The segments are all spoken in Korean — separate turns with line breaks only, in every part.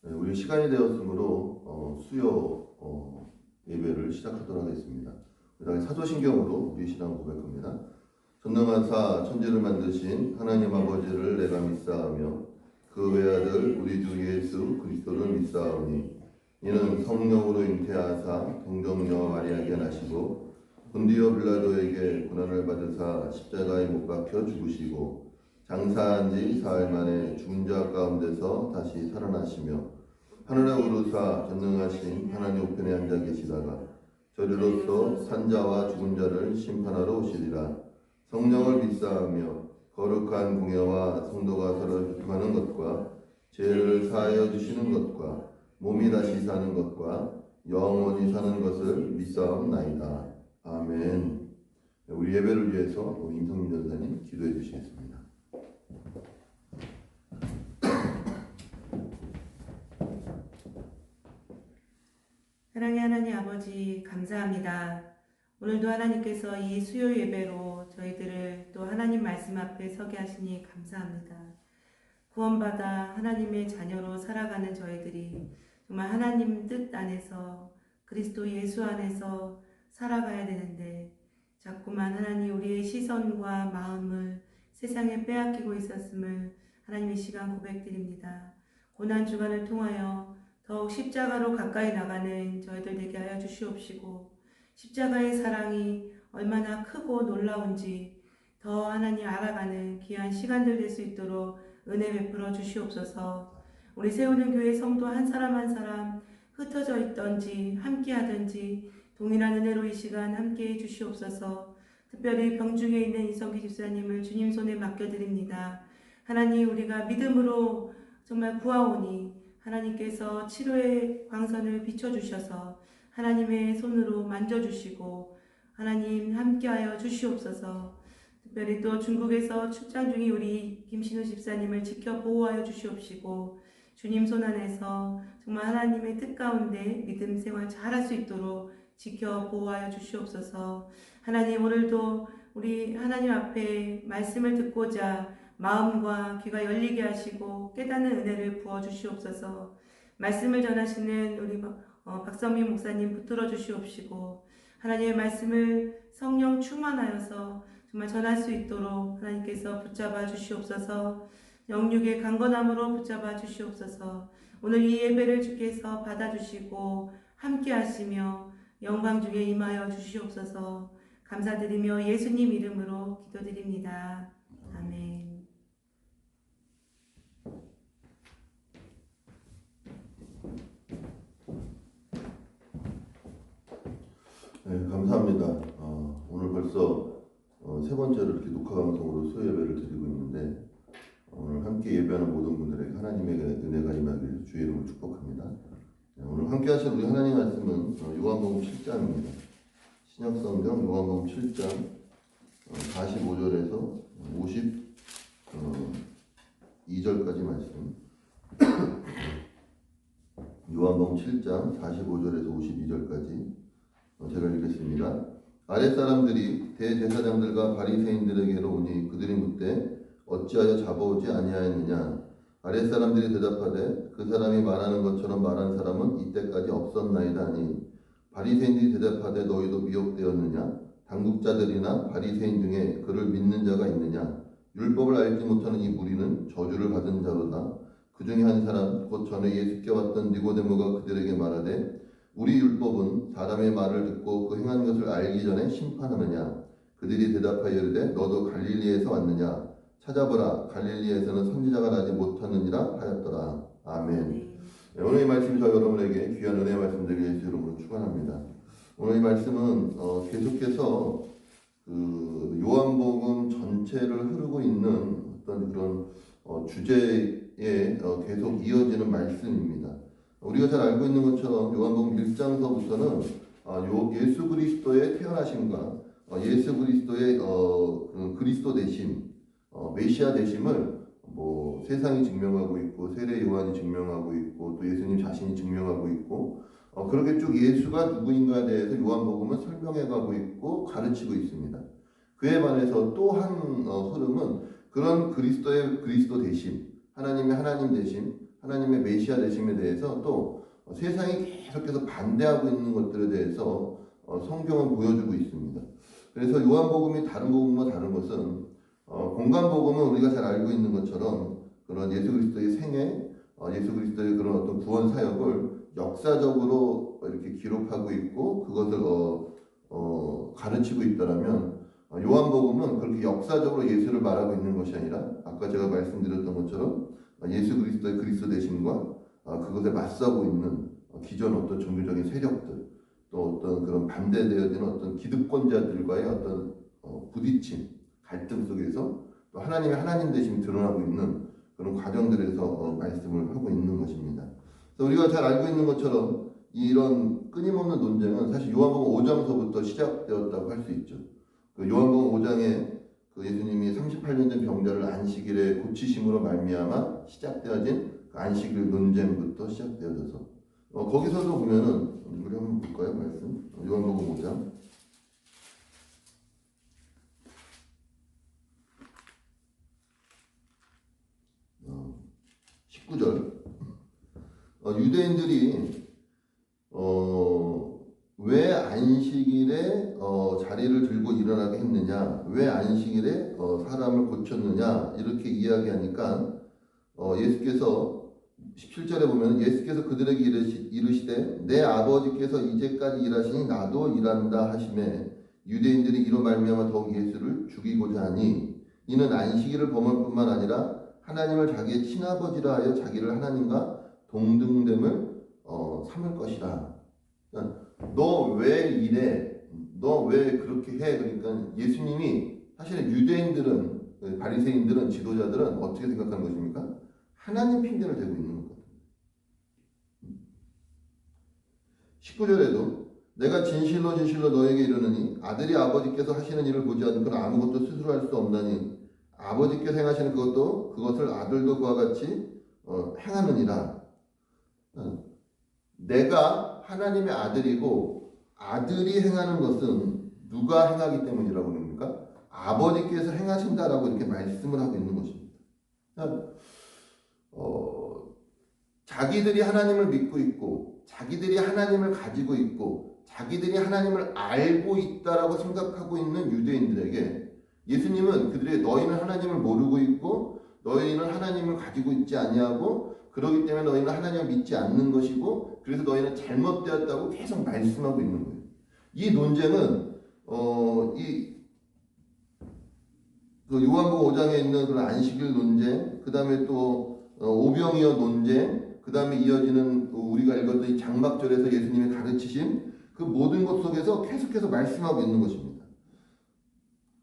네, 우리 시간이 되었으므로 수요 예배를 시작하도록 하겠습니다. 그다음에 사도신경으로 우리 신앙 고백합니다. 전능하사 천지를 만드신 하나님 아버지를 내가 믿사하며 그 외아들 우리 주 예수 그리스도를 믿사하오니 이는 성령으로 잉태하사 동정녀 마리아에게 나시고 본디오 빌라도에게 고난을 받으사 십자가에 못 박혀 죽으시고 장사한 지 사흘 만에 죽은 자 가운데서 다시 살아나시며 하늘에 오르사 전능하신 하나님 우편에 앉아 계시다가 저리로서 산자와 죽은 자를 심판하러 오시리라. 성령을 믿사하며 거룩한 공예와 성도가 서로 교통하는 것과 죄를 사하여 주시는 것과 몸이 다시 사는 것과 영원히 사는 것을 믿사옵나이다. 아멘. 우리 예배를 위해서 우리 임성민 전사님 기도해 주시겠습니다.
사랑의 하나님 아버지 감사합니다. 오늘도 하나님께서 이 수요 예배로 저희들을 또 하나님 말씀 앞에 서게 하시니 감사합니다. 구원받아 하나님의 자녀로 살아가는 저희들이 정말 하나님 뜻 안에서 그리스도 예수 안에서 살아가야 되는데 자꾸만 하나님 우리의 시선과 마음을 세상에 빼앗기고 있었음을 하나님의 시간 고백드립니다. 고난주간을 통하여 더욱 십자가로 가까이 나가는 저희들 되게 하여 주시옵시고 십자가의 사랑이 얼마나 크고 놀라운지 더 하나님 알아가는 귀한 시간들 될 수 있도록 은혜 베풀어 주시옵소서. 우리 세우는 교회 성도 한 사람 한 사람 흩어져 있던지 함께 하든지 동일한 은혜로 이 시간 함께 해 주시옵소서. 특별히 병중에 있는 이성기 집사님을 주님 손에 맡겨드립니다. 하나님 우리가 믿음으로 정말 구하오니 하나님께서 치료의 광선을 비춰주셔서 하나님의 손으로 만져주시고 하나님 함께하여 주시옵소서. 특별히 또 중국에서 출장 중인 우리 김신우 집사님을 지켜 보호하여 주시옵시고 주님 손 안에서 정말 하나님의 뜻 가운데 믿음 생활 잘할 수 있도록 지켜 보호하여 주시옵소서. 하나님 오늘도 우리 하나님 앞에 말씀을 듣고자 마음과 귀가 열리게 하시고 깨닫는 은혜를 부어주시옵소서. 말씀을 전하시는 우리 박성민 목사님 붙들어 주시옵시고 하나님의 말씀을 성령 충만하여서 정말 전할 수 있도록 하나님께서 붙잡아 주시옵소서. 영육의 강건함으로 붙잡아 주시옵소서. 오늘 이 예배를 주께서 받아주시고 함께 하시며 영광 중에 임하여 주시옵소서. 감사드리며 예수님 이름으로 기도드립니다. 아멘.
네, 감사합니다. 오늘 벌써 세 번째로 이렇게 녹화 방송으로 수요 예배를 드리고 있는데 오늘 함께 예배하는 모든 분들에게 하나님의 은혜가 임하길 주의 이름으로 축복합니다. 네, 오늘 함께 하실 우리 하나님 말씀은 요한복음 7장입니다. 신약성경 요한복음 7장 45절에서 52절까지 말씀. 요한복음 7장 45절에서 52절까지 제가 읽겠습니다. 아랫사람들이 대제사장들과 바리새인들에게로 오니 그들이 묻되 어찌하여 잡아오지 아니하였느냐. 아랫사람들이 대답하되 그 사람이 말하는 것처럼 말한 사람은 이때까지 없었나이다 하니 바리새인들이 대답하되 너희도 미혹되었느냐. 당국자들이나 바리새인 중에 그를 믿는 자가 있느냐. 율법을 알지 못하는 이 무리는 저주를 받은 자로다. 그 중에 한 사람 곧 전에 예수께 왔던 니고데모가 그들에게 말하되 우리 율법은 사람의 말을 듣고 그 행한 것을 알기 전에 심판하느냐. 그들이 대답하여 이르되 너도 갈릴리에서 왔느냐. 찾아보라 갈릴리에서는 선지자가 나지 못하느니라 하였더라. 아멘. 네, 오늘 이 말씀이 저희 여러분에게 귀한 은혜의 말씀 되길 예수 이름으로 축원합니다. 오늘 이 말씀은 계속해서 그 요한복음 전체를 흐르고 있는 어떤 그런 주제에 계속 이어지는 말씀입니다. 우리가 잘 알고 있는 것처럼 요한복음 1장서부터는 예수 그리스도의 태어나심과 예수 그리스도의 그리스도 되심, 메시아 되심을 세상이 증명하고 있고 세례 요한이 증명하고 있고 또 예수님 자신이 증명하고 있고 그렇게 쭉 예수가 누구인가에 대해서 요한복음은 설명해가고 있고 가르치고 있습니다. 그에 반해서 또 한 흐름은 그런 그리스도의 그리스도 되심, 하나님의 하나님 되심, 하나님의 메시아 되심에 대해서 또 세상이 계속해서 반대하고 있는 것들에 대해서 성경은 보여주고 있습니다. 그래서 요한복음이 다른 복음과 다른 것은 공간복음은 우리가 잘 알고 있는 것처럼 그런 예수 그리스도의 생애, 예수 그리스도의 그런 어떤 구원 사역을 역사적으로 이렇게 기록하고 있고 그것을 가르치고 있다라면 요한복음은 그렇게 역사적으로 예수를 말하고 있는 것이 아니라 아까 제가 말씀드렸던 것처럼 예수 그리스도의 그리스도 되심과 그것에 맞서고 있는 기존 어떤 종교적인 세력들 또 어떤 그런 반대되어지는 어떤 기득권자들과의 어떤 부딪힘, 갈등 속에서 또 하나님의 하나님 되심이 드러나고 있는 그런 과정들에서 말씀을 하고 있는 것입니다. 그래서 우리가 잘 알고 있는 것처럼 이런 끊임없는 논쟁은 사실 요한복음 5장서부터 시작되었다고 할 수 있죠. 그 요한복음 5장에 그 예수님이 38년 된 병자를 안식일에 고치심으로 말미암아 시작되어진 그 안식일 논쟁부터 시작되어져서 거기서도 보면은 우리 한번 볼까요? 말씀 요한복음 5장 19절 유대인들이 왜 안식일에 자리를 들고 일어나게 했느냐, 왜 안식일에 사람을 고쳤느냐 이렇게 이야기하니까 예수께서 17절에 보면 예수께서 그들에게 이르시되 내 아버지께서 이제까지 일하시니 나도 일한다 하시매 유대인들이 이로 말미암아 더욱 예수를 죽이고자 하니 이는 안식일을 범할 뿐만 아니라 하나님을 자기의 친아버지라 하여 자기를 하나님과 동등됨을 삼을 것이라. 너 왜 이래? 너 왜 그렇게 해? 그러니까 예수님이 사실은 유대인들은 바리새인들은 지도자들은 어떻게 생각하는 것입니까? 하나님 핑계를 대고 있는 거거든요. 19절에도 내가 진실로 진실로 너에게 이르노니 아들이 아버지께서 하시는 일을 보지 않고는 아무것도 스스로 할 수 없나니 아버지께서 행하시는 그것을 아들도 그와 같이 행하느니라. 내가 하나님의 아들이고 아들이 행하는 것은 누가 행하기 때문이라고 그럽니까? 아버지께서 행하신다라고 이렇게 말씀을 하고 있는 것입니다. 자기들이 하나님을 믿고 있고 자기들이 하나님을 가지고 있고 자기들이 하나님을 알고 있다라고 생각하고 있는 유대인들에게 예수님은 그들의 너희는 하나님을 모르고 있고 너희는 하나님을 가지고 있지 아니하고 그러기 때문에 너희는 하나님을 믿지 않는 것이고 그래서 너희는 잘못되었다고 계속 말씀하고 있는 거예요. 이 논쟁은 그 요한복음 5장에 있는 그런 안식일 논쟁, 그 다음에 또 오병이어 논쟁, 그 다음에 이어지는 우리가 읽었던 이 장막절에서 예수님이 가르치신 그 모든 것 속에서 계속해서 말씀하고 있는 것입니다.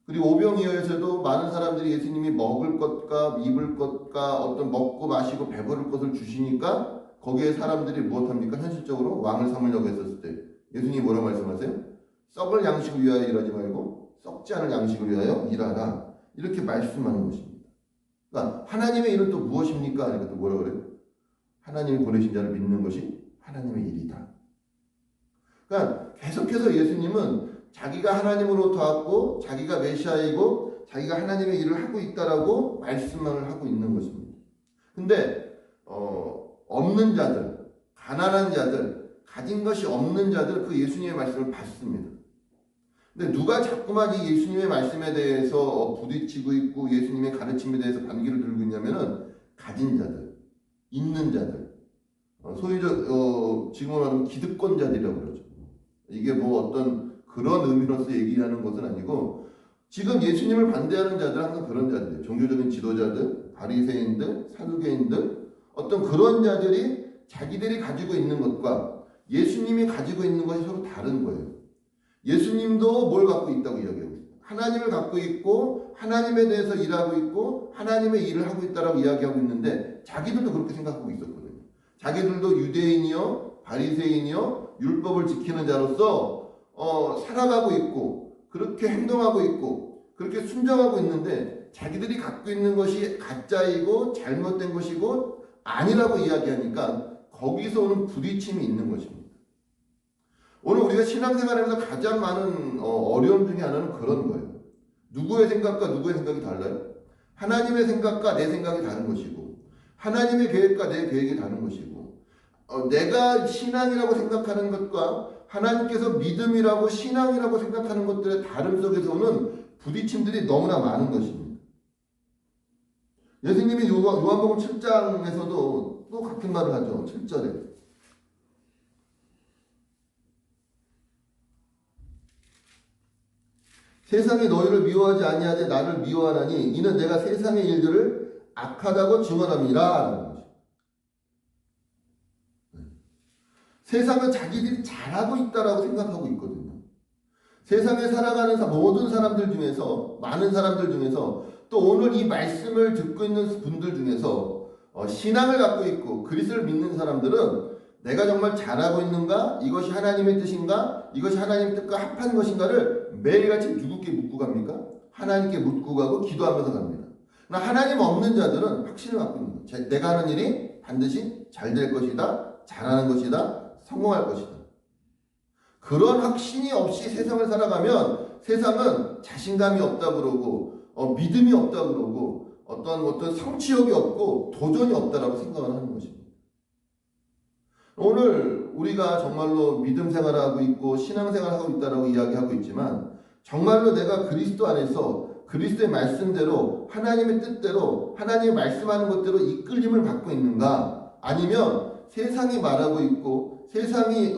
그리고 오병이어에서도 많은 사람들이 예수님이 먹을 것과 입을 것과 어떤 먹고 마시고 배부를 것을 주시니까 거기에 사람들이 무엇합니까? 현실적으로 왕을 삼으려고 했었을 때 예수님이 뭐라고 말씀하세요? 썩을 양식을 위하여 일하지 말고 썩지 않을 양식을 위하여 일하라. 이렇게 말씀하는 것입니다. 그러니까 하나님의 일은 또 무엇입니까? 그러니까 또 뭐라 그래요? 하나님이 보내신 자를 믿는 것이 하나님의 일이다. 그러니까 계속해서 예수님은 자기가 하나님으로부터 왔고 자기가 메시아이고 자기가 하나님의 일을 하고 있다라고 말씀을 하고 있는 것입니다. 근데 없는 자들, 가난한 자들, 가진 것이 없는 자들 그 예수님의 말씀을 받습니다. 근데 누가 자꾸만 이 예수님의 말씀에 대해서 부딪히고 있고 예수님의 가르침에 대해서 반기를 들고 있냐면은 가진 자들, 있는 자들, 소위 지금으로 하면 기득권자들이라고 그러죠. 이게 뭐 어떤 그런 의미로서 얘기하는 것은 아니고 지금 예수님을 반대하는 자들 항상 그런 자들이에요. 종교적인 지도자들, 바리새인들, 사두개인들 어떤 그런 자들이 자기들이 가지고 있는 것과 예수님이 가지고 있는 것이 서로 다른 거예요. 예수님도 뭘 갖고 있다고 이야기하고 있어요. 하나님을 갖고 있고 하나님에 대해서 일하고 있고 하나님의 일을 하고 있다라고 이야기하고 있는데 자기들도 그렇게 생각하고 있었거든요. 자기들도 유대인이요 바리새인이요 율법을 지키는 자로서 살아가고 있고 그렇게 행동하고 있고 그렇게 순종하고 있는데 자기들이 갖고 있는 것이 가짜이고 잘못된 것이고 아니라고 이야기하니까 거기서 오는 부딪힘이 있는 것입니다. 오늘 우리가 신앙생활하면서 가장 많은 어려움 중에 하나는 그런 거예요. 누구의 생각과 누구의 생각이 달라요? 하나님의 생각과 내 생각이 다른 것이고 하나님의 계획과 내 계획이 다른 것이고 내가 신앙이라고 생각하는 것과 하나님께서 믿음이라고 신앙이라고 생각하는 것들의 다름 속에서 오는 부딪힘들이 너무나 많은 것입니다. 예수님이 요한복음 7장에서도 또 같은 말을 하죠. 7절에 세상이 너희를 미워하지 아니하되 나를 미워하나니 이는 내가 세상의 일들을 악하다고 증언함이라. 세상은 자기들이 잘하고 있다라고 생각하고 있거든요. 세상에 살아가는 모든 사람들 중에서, 많은 사람들 중에서, 또 오늘 이 말씀을 듣고 있는 분들 중에서 신앙을 갖고 있고 그리스도를 믿는 사람들은 내가 정말 잘하고 있는가? 이것이 하나님의 뜻인가? 이것이 하나님의 뜻과 합한 것인가를 매일같이 누구께 묻고 갑니까? 하나님께 묻고 가고 기도하면서 갑니다. 그러나 하나님 없는 자들은 확신을 갖고 있는 거예요. 내가 하는 일이 반드시 잘 될 것이다. 잘하는 것이다. 성공할 것이다. 그런 확신이 없이 세상을 살아가면 세상은 자신감이 없다 그러고 믿음이 없다 그러고 어떤 성취욕이 없고 도전이 없다라고 생각을 하는 것입니다. 오늘 우리가 정말로 믿음 생활을 하고 있고 신앙 생활을 하고 있다라고 이야기하고 있지만 정말로 내가 그리스도 안에서 그리스도의 말씀대로 하나님의 뜻대로 하나님이 말씀하는 것대로 이끌림을 받고 있는가? 아니면 세상이 말하고 있고 세상이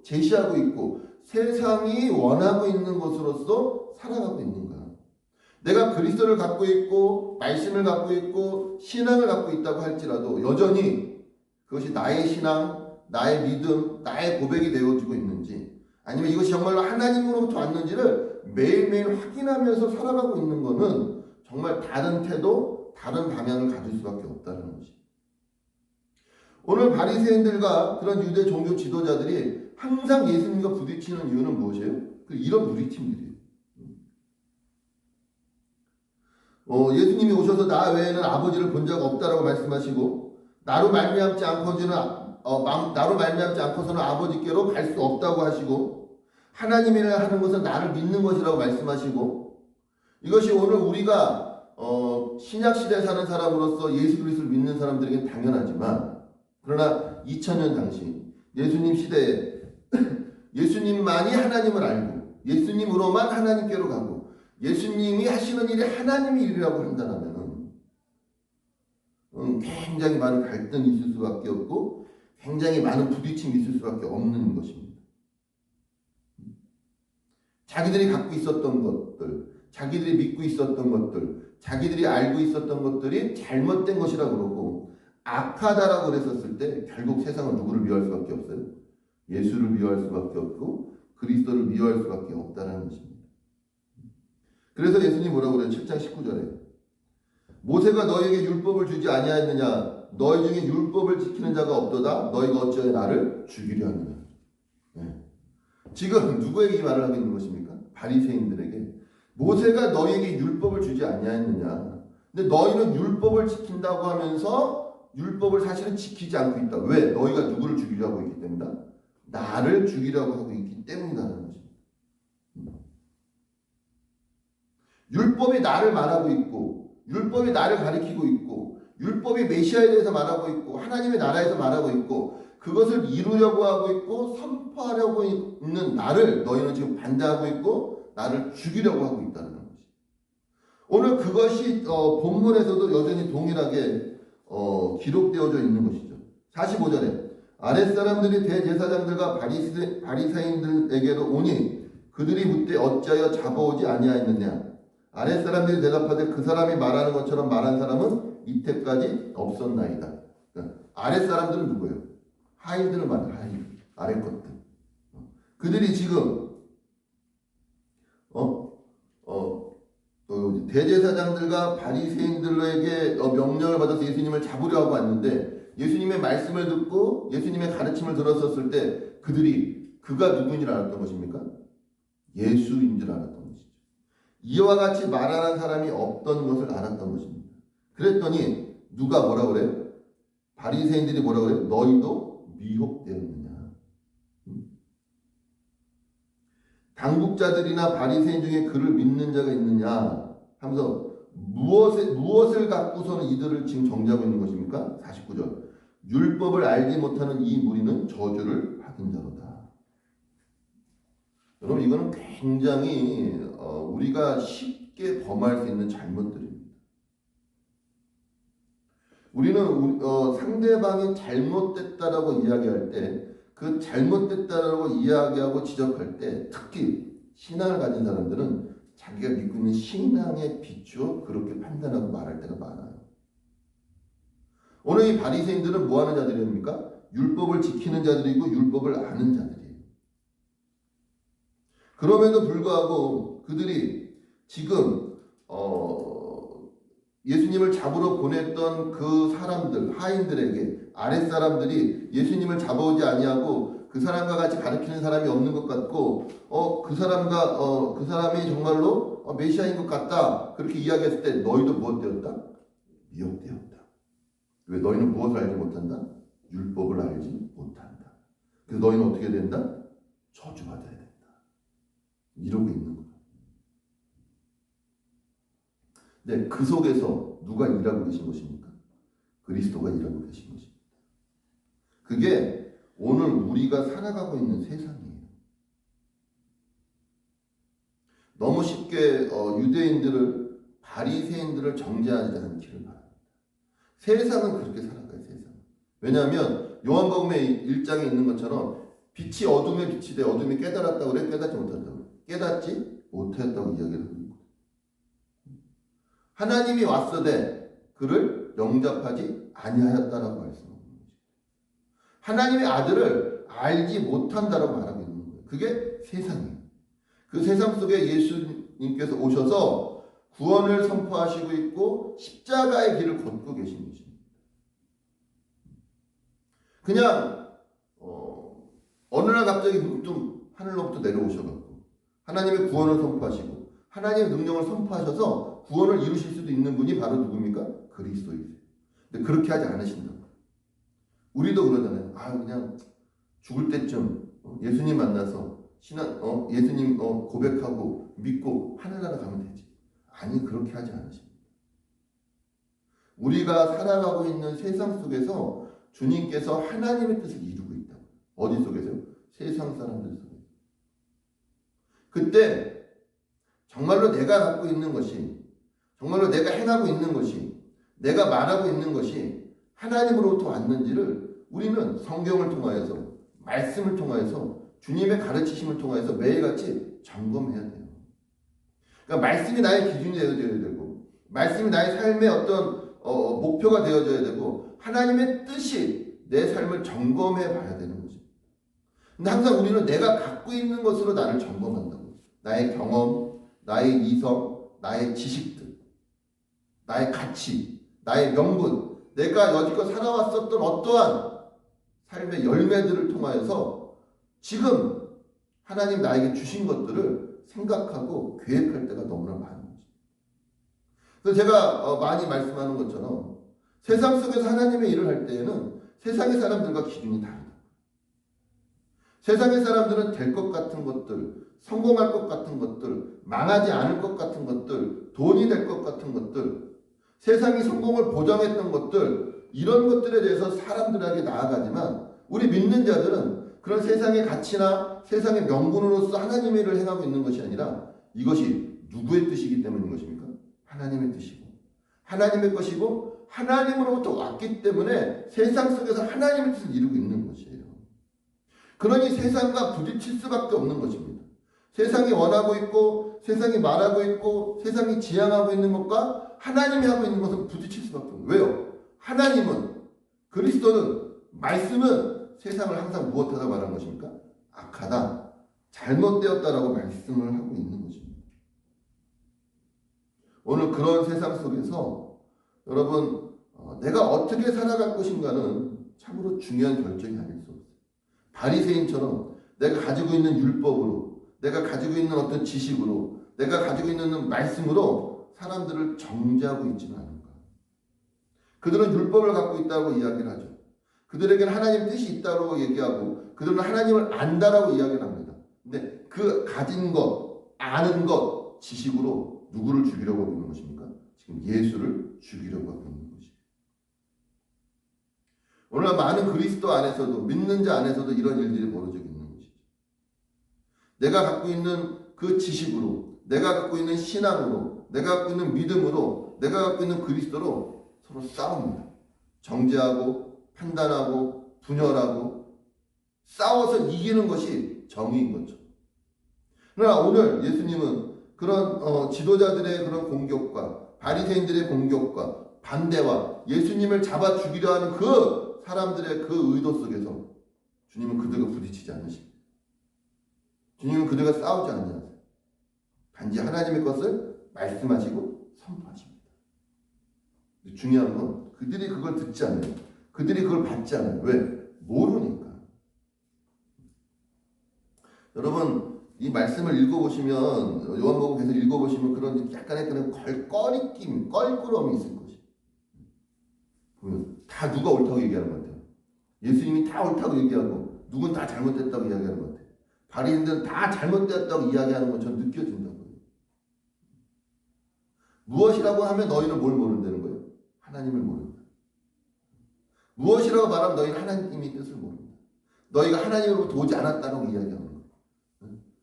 제시하고 있고 세상이 원하고 있는 것으로서 살아가고 있는가? 내가 그리스도를 갖고 있고 말씀을 갖고 있고 신앙을 갖고 있다고 할지라도 여전히 그것이 나의 신앙, 나의 믿음, 나의 고백이 되어지고 있는지 아니면 이것이 정말로 하나님으로부터 왔는지를 매일매일 확인하면서 살아가고 있는 것은 정말 다른 태도, 다른 방향을 가질 수밖에 없다는 것입니다. 오늘 바리새인들과 그런 유대 종교 지도자들이 항상 예수님과 부딪히는 이유는 무엇이에요? 이런 부딪힘들이에요. 예수님이 오셔서 나 외에는 아버지를 본 적 없다라고 말씀하시고 나로 말미암지 않고서는 아버지께로 갈 수 없다고 하시고 하나님이라 하는 것은 나를 믿는 것이라고 말씀하시고 이것이 오늘 우리가 신약시대에 사는 사람으로서 예수 그리스도를 믿는 사람들에게는 당연하지만 그러나 2000년 당시 예수님 시대에 예수님만이 하나님을 알고 예수님으로만 하나님께로 가고 예수님이 하시는 일이 하나님의 일이라고 한다면 굉장히 많은 갈등이 있을 수밖에 없고 굉장히 많은 부딪힘이 있을 수밖에 없는 것입니다. 자기들이 갖고 있었던 것들, 자기들이 믿고 있었던 것들, 자기들이 알고 있었던 것들이 잘못된 것이라고 그러고 악하다라고 그랬었을 때 결국 세상은 누구를 미워할 수밖에 없어요? 예수를 미워할 수밖에 없고 그리스도를 미워할 수밖에 없다는 것입니다. 그래서 예수님이 뭐라고 그래요? 7장 19절에 모세가 너희에게 율법을 주지 아니하였느냐? 너희 중에 율법을 지키는 자가 없도다. 너희가 어찌하여 나를 죽이려 하느냐? 네. 지금 누구에게 이 말을 하고 있는 것입니까? 바리새인들에게 모세가 너희에게 율법을 주지 아니하였느냐? 근데 너희는 율법을 지킨다고 하면서 율법을 사실은 지키지 않고 있다. 왜? 너희가 누구를 죽이려고 있기 때문이다. 나를 죽이려고 하고 있기 때문이라는 것입니다. 율법이 나를 말하고 있고 율법이 나를 가리키고 있고 율법이 메시아에 대해서 말하고 있고 하나님의 나라에서 말하고 있고 그것을 이루려고 하고 있고 선포하려고 있는 나를 너희는 지금 반대하고 있고 나를 죽이려고 하고 있다는 것이. 오늘 그것이 본문에서도 여전히 동일하게 기록되어져 있는 것이죠. 45절에 아랫사람들이 대제사장들과 바리새인들에게로 오니 그들이 묻되 어찌하여 잡아오지 아니하였느냐. 아랫사람들이 대답하되 그 사람이 말하는 것처럼 말한 사람은 이때까지 없었나이다. 그러니까 아랫사람들은 누구예요? 하인들을 말해요. 하인. 아랫 것들. 그들이 지금 대제사장들과 바리새인들에게 명령을 받아서 예수님을 잡으려 하고 왔는데 예수님의 말씀을 듣고 예수님의 가르침을 들었었을 때 그가 누구인지 알았던 것입니까? 예수인 줄 알았던 것이죠. 이와 같이 말하는 사람이 없던 것을 알았던 것입니다. 그랬더니 누가 뭐라 그래요? 바리새인들이 뭐라 그래요? 너희도 미혹되었느냐. 당국자들이나 바리새인 중에 그를 믿는 자가 있느냐 하면서 무엇을 갖고서는 이들을 지금 정죄하고 있는 것입니까? 49절. 율법을 알지 못하는 이 무리는 저주를 받은 자로다. 여러분 이거는 굉장히 우리가 쉽게 범할 수 있는 잘못들입니다. 우리는 상대방이 잘못됐다라고 이야기할 때 그 잘못됐다라고 이야기하고 지적할 때 특히 신앙을 가진 사람들은 자기가 믿고 있는 신앙에 비추어 그렇게 판단하고 말할 때가 많아요. 오늘 이 바리새인들은 뭐 하는 자들입니까? 율법을 지키는 자들이고 율법을 아는 자들이에요. 그럼에도 불구하고 그들이 지금 예수님을 잡으러 보냈던 그 사람들, 하인들에게 아랫사람들이 예수님을 잡아오지 아니하고 그 사람과 같이 가르치는 사람이 없는 것 같고 그 사람이 정말로 메시아인 것 같다 그렇게 이야기했을 때 너희도 무엇 되었다? 미혹되었다. 왜? 너희는 무엇을 알지 못한다? 율법을 알지 못한다. 그래서 너희는 어떻게 된다? 저주받아야 된다. 이러고 있는 거야. 네, 그 속에서 누가 일하고 계신 것입니까? 그리스도가 일하고 계신 것입니다. 그게 오늘 우리가 살아가고 있는 세상이에요. 너무 쉽게 유대인들을 바리새인들을 정죄하지 않기를 바랍니다. 세상은 그렇게 살아가요. 세상. 왜냐하면 요한복음의 1장에 있는 것처럼 빛이 어둠에 비치되 어둠이 깨달았다고 그래? 깨닫지 못한다고 그래? 깨닫지 못했다고 이야기를 하고 있고 하나님이 왔으되 그를 영접하지 아니하였다라고 말씀하고 있는 거죠. 하나님의 아들을 알지 못한다라고 말하고 있는 거예요. 그게 세상이에요. 그 세상 속에 예수님께서 오셔서 구원을 선포하시고 있고 십자가의 길을 걷고 계신 것입니다. 그냥 어느 날 갑자기 문득 하늘로부터 내려오셔갖고 하나님의 구원을 선포하시고 하나님의 능력을 선포하셔서 구원을 이루실 수도 있는 분이 바로 누굽니까? 그리스도이세요. 근데 그렇게 하지 않으신다고. 우리도 그러잖아요. 그냥 죽을 때쯤 예수님 만나서 예수님 고백하고 믿고 하늘나라 가면 되지. 아니 그렇게 하지 않으십니다. 우리가 살아가고 있는 세상 속에서 주님께서 하나님의 뜻을 이루고 있다. 어디 속에서요? 세상 사람들 속에서. 그때 정말로 내가 갖고 있는 것이 정말로 내가 행하고 있는 것이 내가 말하고 있는 것이 하나님으로부터 왔는지를 우리는 성경을 통하여서 말씀을 통하여서 주님의 가르치심을 통하여서 매일같이 점검해야 돼요. 그러니까 말씀이 나의 기준이 되어야 되고 말씀이 나의 삶의 어떤 목표가 되어져야 되고 하나님의 뜻이 내 삶을 점검해 봐야 되는 거죠. 근데 항상 우리는 내가 갖고 있는 것으로 나를 점검한다고. 나의 경험, 나의 이성, 나의 지식들, 나의 가치, 나의 명분, 내가 여지껏 살아왔었던 어떠한 삶의 열매들을 통하여서 지금 하나님 나에게 주신 것들을 생각하고 계획할 때가 너무나 많은 거죠. 그래서 제가 많이 말씀하는 것처럼 세상 속에서 하나님의 일을 할 때에는 세상의 사람들과 기준이 다르다. 세상의 사람들은 될 것 같은 것들, 성공할 것 같은 것들, 망하지 않을 것 같은 것들, 돈이 될 것 같은 것들, 세상이 성공을 보장했던 것들, 이런 것들에 대해서 사람들에게 나아가지만 우리 믿는 자들은 그런 세상의 가치나 세상의 명분으로서 하나님의 일을 행하고 있는 것이 아니라 이것이 누구의 뜻이기 때문인 것입니까? 하나님의 뜻이고 하나님의 것이고 하나님으로부터 왔기 때문에 세상 속에서 하나님의 뜻을 이루고 있는 것이에요. 그러니 세상과 부딪힐 수밖에 없는 것입니다. 세상이 원하고 있고 세상이 말하고 있고 세상이 지향하고 있는 것과 하나님이 하고 있는 것은 부딪힐 수밖에 없는 거예요. 왜요? 하나님은 그리스도는 말씀은 세상을 항상 무엇하다 말하는 것입니까? 악하다, 잘못되었다라고 말씀을 하고 있는 것입니다. 오늘 그런 세상 속에서 여러분 내가 어떻게 살아갈 것인가는 참으로 중요한 결정이 아닐 수 없어요. 바리새인처럼 내가 가지고 있는 율법으로 내가 가지고 있는 어떤 지식으로 내가 가지고 있는 말씀으로 사람들을 정죄하고 있지는 않은가. 그들은 율법을 갖고 있다고 이야기를 하죠. 그들에게는 하나님의 뜻이 있다고 얘기하고 그들은 하나님을 안다라고 이야기를 합니다. 근데 그 가진 것, 아는 것, 지식으로 누구를 죽이려고 하고 있는 것입니까? 지금 예수를 죽이려고 하고 있는 것이에요. 오늘날 많은 그리스도 안에서도, 믿는 자 안에서도 이런 일들이 벌어지고 있는 것이죠. 내가 갖고 있는 그 지식으로, 내가 갖고 있는 신앙으로, 내가 갖고 있는 믿음으로, 내가 갖고 있는 그리스도로 서로 싸웁니다. 정죄하고 판단하고 분열하고 싸워서 이기는 것이 정의인 거죠. 그러나 오늘 예수님은 그런 지도자들의 그런 공격과 바리새인들의 공격과 반대와 예수님을 잡아 죽이려 하는 그 사람들의 그 의도 속에서 주님은 그들과 부딪히지 않으십니다. 주님은 그들과 싸우지 않으세요. 단지 하나님의 것을 말씀하시고 선포하십니다. 중요한 건 그들이 그걸 듣지 않아요. 그들이 그걸 받지 않아요. 왜? 모르니까. 여러분 이 말씀을 읽어보시면 요한복음 계속 읽어보시면 그런 약간의 그런 꺼리낌, 껄끄러움이 있을 것이에요. 보면 다 누가 옳다고 얘기하는 것 같아요. 예수님이 다 옳다고 얘기하고 누군 다 잘못됐다고 이야기하는 것 같아요. 바리새인들은 다 잘못됐다고 이야기하는 것처럼 느껴진다고요. 무엇이라고 하면 너희는 뭘 모른다는 거예요? 하나님을 모른다. 무엇이라고 말하면 너희는 하나님의 뜻을 모른다. 너희가 하나님으로부터 오지 않았다고 이야기하는 거예요.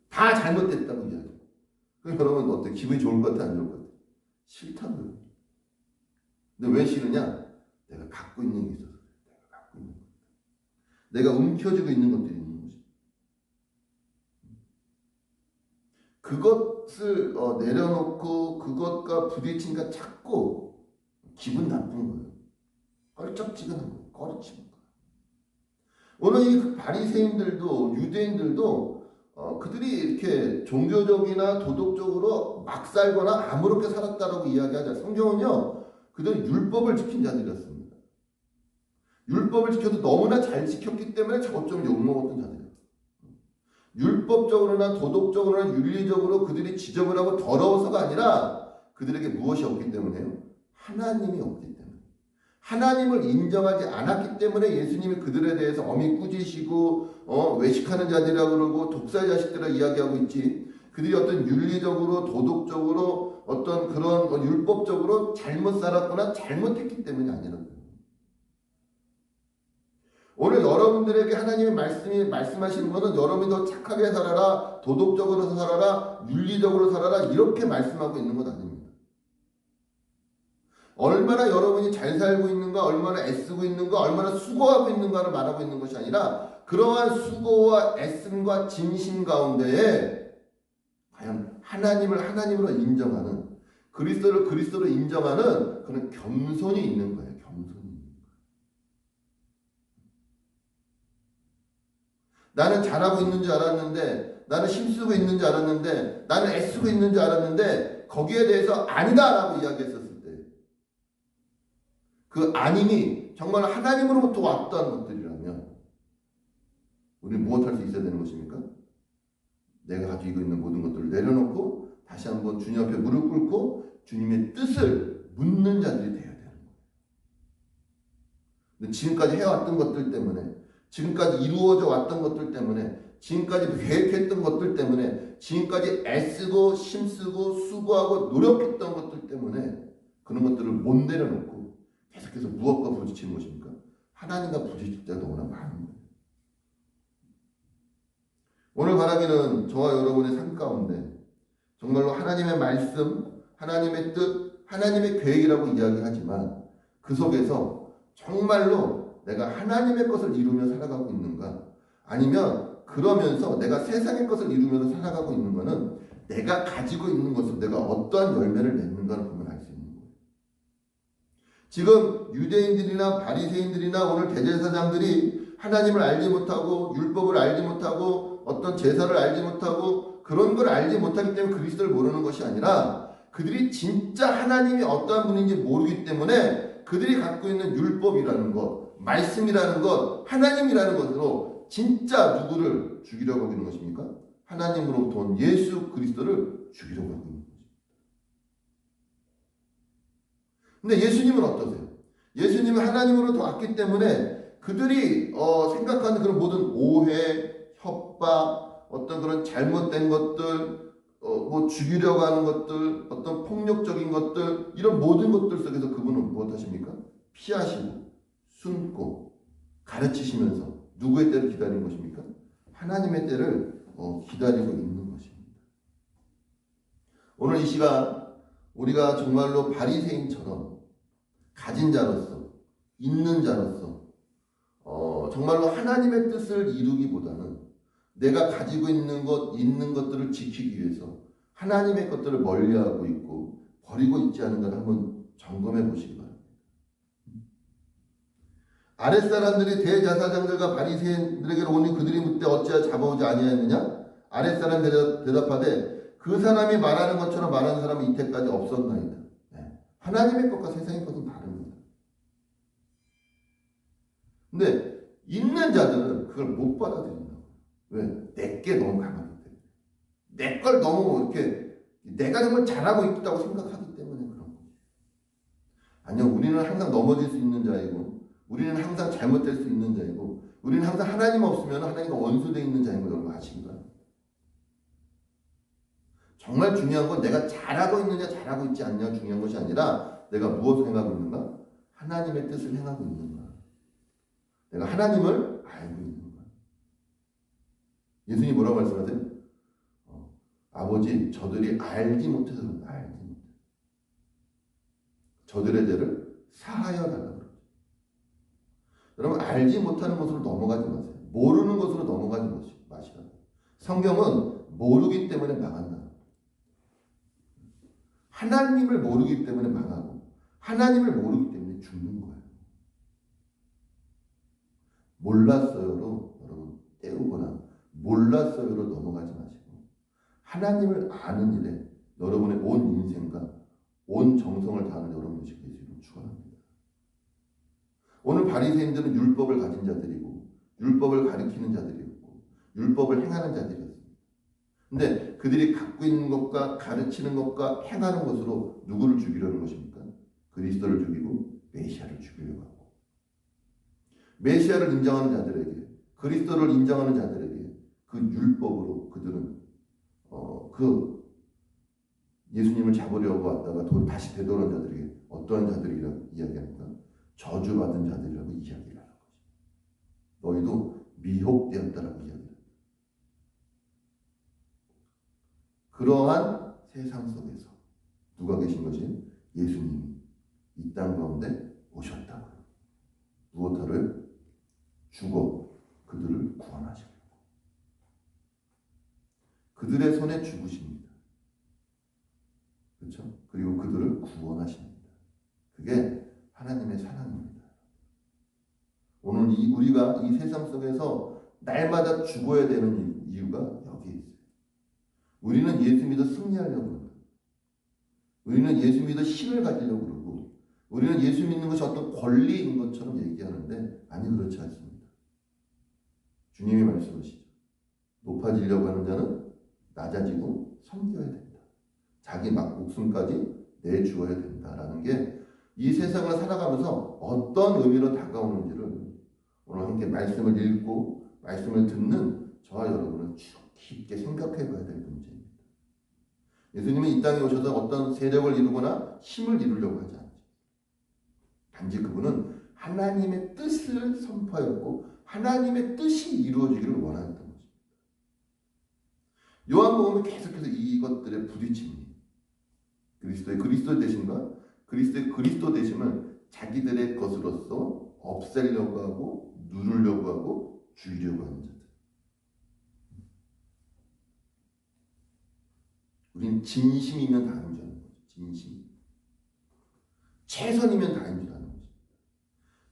다 잘못됐다고 이야기해요. 그럼 여러분 어때? 기분이 좋을 것 같아? 안 좋을 것 같아? 싫다고요. 근데 왜 싫으냐? 내가 갖고 있는 게 있어서 내가 갖고 있는 것. 내가 움켜쥐고 있는 것들이 있는 거지. 그것을 내려놓고 그것과 부딪히니까 자꾸 기분 나쁜 거예요. 껄쩍지근한 거예요. 꺼리치는 거예요. 오늘 이 바리새인들도 유대인들도 그들이 이렇게 종교적이나 도덕적으로 막 살거나 아무렇게 살았다라고 이야기하자. 성경은요, 그들은 율법을 지킨 자들이었습니다. 율법을 지켜도 너무나 잘 지켰기 때문에 저것좀 욕먹었던 자들이에요. 율법적으로나 도덕적으로나 윤리적으로 그들이 지저분하고 더러워서가 아니라 그들에게 무엇이 없기 때문에요? 하나님이 없기 때문에. 하나님을 인정하지 않았기 때문에 예수님이 그들에 대해서 어미 꾸짖으시고 외식하는 자들이라고 그러고 독사의 자식들이라고 이야기하고 있지. 그들이 어떤 윤리적으로 도덕적으로 어떤 그런 율법적으로 잘못 살았거나 잘못했기 때문이 아니라는 거예요. 오늘 여러분들에게 하나님의 말씀하시는 것은 여러분이 더 착하게 살아라, 도덕적으로 살아라, 윤리적으로 살아라 이렇게 말씀하고 있는 것 아닙니다. 얼마나 여러분이 잘 살고 있는가, 얼마나 애쓰고 있는가, 얼마나 수고하고 있는가를 말하고 있는 것이 아니라 그러한 수고와 애씀과 진심 가운데에 과연 하나님을 하나님으로 인정하는, 그리스도를 그리스도로 인정하는 그런 겸손이 있는 거예요. 겸손이 있는 거예요. 나는 잘하고 있는 줄 알았는데, 나는 힘쓰고 있는 줄 알았는데, 나는 애쓰고 있는 줄 알았는데 거기에 대해서 아니다라고 이야기했었어요. 그 아님이 정말 하나님으로부터 왔던 것들이라면 우리는 무엇할 수 있어야 되는 것입니까? 내가 가지고 있는 모든 것들을 내려놓고 다시 한번 주님 앞에 무릎 꿇고 주님의 뜻을 묻는 자들이 되어야 되는 거예요. 근데 지금까지 해왔던 것들 때문에, 지금까지 이루어져 왔던 것들 때문에, 지금까지 계획했던 것들 때문에, 지금까지 애쓰고 힘쓰고 수고하고 노력했던 것들 때문에 그런 것들을 못 내려놓고 계속해서 무엇과 부딪히는 것입니까? 하나님과 부딪힐 때가 너무나 많은 거예요. 오늘 바라기는 저와 여러분의 삶 가운데 정말로 하나님의 말씀, 하나님의 뜻, 하나님의 계획이라고 이야기하지만 그 속에서 정말로 내가 하나님의 것을 이루며 살아가고 있는가? 아니면 그러면서 내가 세상의 것을 이루면서 살아가고 있는 것은 내가 가지고 있는 것으로 내가 어떠한 열매를 맺는가를 보면 알 수 있는 거예요. 지금 유대인들이나 바리새인들이나 오늘 대제사장들이 하나님을 알지 못하고 율법을 알지 못하고 어떤 제사를 알지 못하고 그런 걸 알지 못하기 때문에 그리스도를 모르는 것이 아니라 그들이 진짜 하나님이 어떠한 분인지 모르기 때문에 그들이 갖고 있는 율법이라는 것, 말씀이라는 것, 하나님이라는 것으로 진짜 누구를 죽이려고 하고 있는 것입니까? 하나님으로부터 온 예수 그리스도를 죽이려고 하고 있는 것입니다. 근데 예수님은 어떠세요? 예수님은 하나님으로부터 왔기 때문에 그들이 생각하는 그런 모든 오해, 협박, 어떤 그런 잘못된 것들, 뭐 죽이려고 하는 것들, 어떤 폭력적인 것들, 이런 모든 것들 속에서 그분은 무엇하십니까? 피하시고 숨고 가르치시면서 누구의 때를 기다리는 것입니까? 하나님의 때를 기다리고 있는 것입니다. 오늘 이 시간 우리가 정말로 바리새인처럼 가진 자로서 있는 자로서 정말로 하나님의 뜻을 이루기보다는 내가 가지고 있는 것들을 지키기 위해서 하나님의 것들을 멀리하고 있고 버리고 있지 않은가 한번 점검해 보시기 바랍니다. 아랫사람들이 대제사장들과 바리새인들에게로 오니 그들이 묻되 어찌하여 잡아오지 아니하였느냐? 아랫사람 대답하되 그 사람이 말하는 것처럼 말하는 사람은 이때까지 없었나이다. 네. 하나님의 것과 세상의 것은 다릅니다. 근데 있는 자들은 그걸 못 받아들인다고. 왜? 내게 너무 강하기 때문에. 내 걸 너무 이렇게 내가 정말 잘하고 있다고 생각하기 때문에 그런 거죠. 아니요, 우리는 항상 넘어질 수 있는 자이고 우리는 항상 잘못될 수 있는 자이고 우리는 항상 하나님 없으면 하나님과 원수되어 있는 자인 걸 여러분 아시기 바랍니다. 정말 중요한 건 내가 잘하고 있느냐 잘하고 있지 않느냐 중요한 것이 아니라 내가 무엇을 행하고 있는가? 하나님의 뜻을 행하고 있는가? 내가 하나님을 알고 있는가? 예수님이 뭐라고 말씀하세요? 아버지 저들이 알지 못해서 그런다. 알지 못해. 저들의 죄를 사하여 달라고 그러죠. 여러분 알지 못하는 것으로 넘어가지 마세요. 모르는 것으로 넘어가지 마시라. 성경은 모르기 때문에 망한다. 하나님을 모르기 때문에 망하고 하나님을 모르기 때문에 죽는 거예요. 몰랐어요로 여러분 때우거나 몰랐어요로 넘어가지 마시고 하나님을 아는 일에 여러분의 온 인생과 온 정성을 다하는 여러분 되시길 예수님을 축원합니다. 오늘 바리새인들은 율법을 가진 자들이고 율법을 가리키는 자들이었고 율법을 행하는 자들이었습니다. 근데 그들이 갖고 있는 것과 가르치는 것과 행하는 것으로 누구를 죽이려는 것입니까? 그리스도를 죽이고 메시아를 죽이려고 하고 메시아를 인정하는 자들에게 그리스도를 인정하는 자들에게 그 율법으로 그들은 그 예수님을 잡으려고 왔다가 다시 되돌아온 자들에게 어떠한 자들이라고 이야기합니까? 저주받은 자들이라고 이야기를 하는 거죠. 너희도 미혹되었다라고 이야기합니다. 그러한 세상 속에서 누가 계신 것이? 예수님이 이 땅 가운데 오셨다고요. 무엇하러? 죽어 그들을 구원하시려고. 그들의 손에 죽으십니다. 그렇죠? 그리고 그들을 구원하십니다. 그게 하나님의 사랑입니다. 오늘 우리가 이 세상 속에서 날마다 죽어야 되는 이유가 여기에 있어요. 우리는 예수 믿어 승리하려고 그러고 우리는 예수 믿어 힘을 가지려고 그러고 우리는 예수 믿는 것이 어떤 권리인 것처럼 얘기하는데 아니 그렇지 않습니다. 주님이 말씀하시죠. 높아지려고 하는 자는 낮아지고 섬겨야 된다. 자기 목숨까지 내주어야 된다라는 게 이 세상을 살아가면서 어떤 의미로 다가오는지를 오늘 함께 말씀을 읽고 말씀을 듣는 저와 여러분은 깊게 생각해 봐야 될 문제입니다. 예수님은 이 땅에 오셔서 어떤 세력을 이루거나 힘을 이루려고 하지 않죠. 단지 그분은 하나님의 뜻을 선포하였고 하나님의 뜻이 이루어지기를 원하였던 것입니다. 요한복음은 계속해서 이것들에 부딪힙니다. 그리스도의 그리스도 되심과 그리스도의 그리스도 되심을 자기들의 것으로서 없애려고 하고 누르려고 하고 죽이려고 하는 자들. 우리는 진심이면 다인 줄 아는 거죠. 진심. 최선이면 다인 줄 아는 거죠.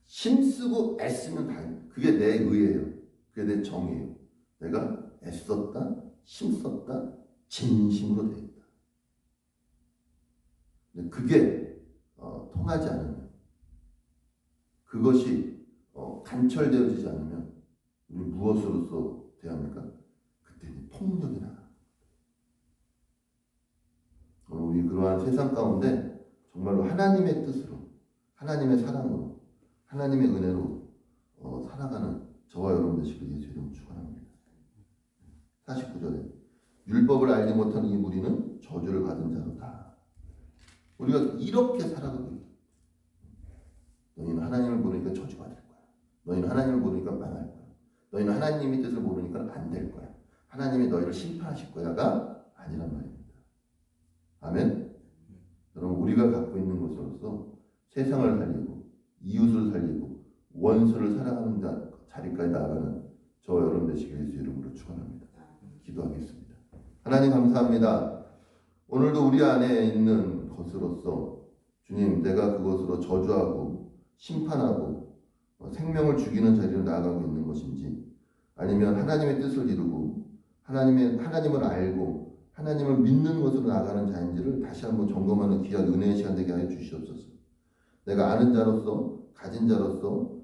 힘쓰고 애쓰면 다인. 그게 내 의예요. 그게 내 정이에요. 내가 애썼다, 힘썼다, 진심으로 되었다. 근데 그게 통하지 않으면 그것이 간철되어지지 않으면 우리 무엇으로서 대합니까? 그때는 폭력이 나가. 우리 그러한 세상 가운데 정말로 하나님의 뜻으로 하나님의 사랑으로 하나님의 은혜로 살아가는 저와 여러분 되시길 예수 이름으로 축원합니다. 49절에 율법을 알지 못하는 이 무리는 저주를 받은 자로다. 우리가 이렇게 살아가고 있다. 너희는 하나님을 모르니까 저주받을 거야. 너희는 하나님을 모르니까 망할 거야. 너희는 하나님의 뜻을 모르니까 안 될 거야. 하나님이 너희를 심판하실 거야가 아니란 말입니다. 아멘? 여러분, 우리가 갖고 있는 것으로서 세상을 살리고 이웃을 살리고 원수를 사랑하는 자리까지 나아가는 저와 여러분 되시길 예수 이름으로 축원합니다. 기도하겠습니다. 하나님 감사합니다. 오늘도 우리 안에 있는 것으로서 주님, 내가 그것으로 저주하고 심판하고 생명을 죽이는 자리로 나아가고 있는 것인지, 아니면 하나님의 뜻을 이루고 하나님을 알고 하나님을 믿는 것으로 나아가는 자인지를 다시 한번 점검하는 귀한 은혜의 시간 되게 하여 주시옵소서. 내가 아는 자로서, 가진 자로서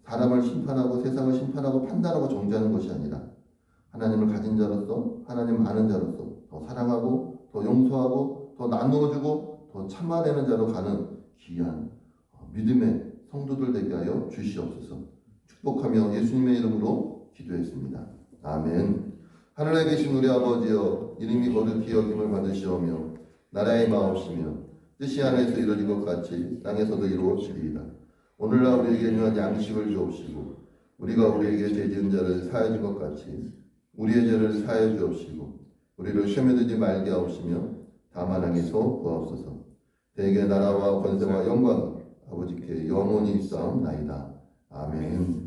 사람을 심판하고 세상을 심판하고 판단하고 정죄하는 것이 아니라 하나님을 가진 자로서, 하나님 아는 자로서 더 사랑하고 더 용서하고 더 나누어주고 더 참아내는 자로 가는 귀한 믿음의 성도들 되게 하여 주시옵소서. 축복하며 예수님의 이름으로 기도했습니다. 아멘. 하늘에 계신 우리 아버지여, 이름이 거룩히 여김을 받으시오며 나라의 마옵시며 뜻이 하늘에서 이루어진 것 같이 땅에서도 이루어지리이다. 오늘날 우리에게 일용할 양식을 주옵시고 우리가 우리에게 죄 지은 자를 사하여 준 것 같이 우리의 죄를 사하여 주옵시고 우리를 시험에 들지 말게 하옵시며 다만 악에서 구하옵소서. 대개 나라와 권세와 영광 아버지께 영원히 있사옵나이다. 아멘.